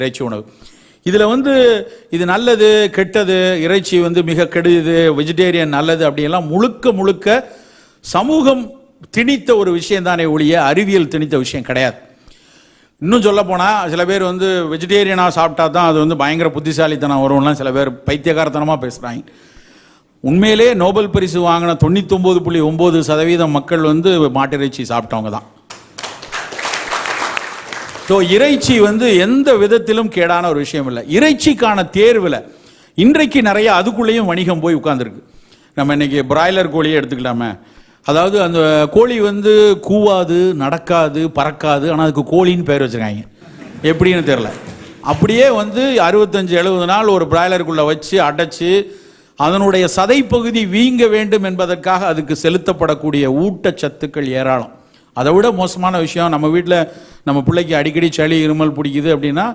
இறைச்சி உணவு. இதில் இது நல்லது கெட்டது, இறைச்சி மிக கெடுது, வெஜிடேரியன் நல்லது அப்படியெல்லாம் முழுக்க முழுக்க சமூகம் திணித்த ஒரு விஷயம் தானே ஒழிய அறிவியல் திணித்த விஷயம் கிடையாது. இன்னும் சொல்ல போனால் சில பேர் வெஜிடேரியனாக சாப்பிட்டா தான் அது பயங்கர புத்திசாலித்தனம் வரும்லாம் சில பேர் பைத்தியகாரத்தனமாக பேசுகிறாங்க. உண்மையிலே நோபல் பரிசு வாங்கின 99.9% மக்கள் மாட்டிறைச்சி சாப்பிட்டவங்க தான். ஸோ இறைச்சி எந்த விதத்திலும் கேடான ஒரு விஷயம் இல்லை. இறைச்சிக்கான தேர்வில் இன்றைக்கு நிறைய அதுக்குள்ளேயும் வணிகம் போய் உட்கார்ந்துருக்கு. நம்ம இன்னைக்கு பிராய்லர் கோழியை எடுத்துக்கலாமே. அதாவது அந்த கோழி கூவாது, நடக்காது, பறக்காது, ஆனால் அதுக்கு கோழின்னு பேர் வச்சுருக்காங்க. எப்படின்னு தெரில. அப்படியே 65-70 நாள் ஒரு பிராய்லருக்குள்ளே வச்சு அடைச்சி அதனுடைய சதைப்பகுதி வீங்க வேண்டும் என்பதற்காக அதுக்கு செலுத்தப்படக்கூடிய ஊட்டச்சத்துக்கள் ஏராளம். அதை விட மோசமான விஷயம், நம்ம வீட்டில் நம்ம பிள்ளைக்கு அடிக்கடி சளி இருமல் பிடிக்குது அப்படின்னா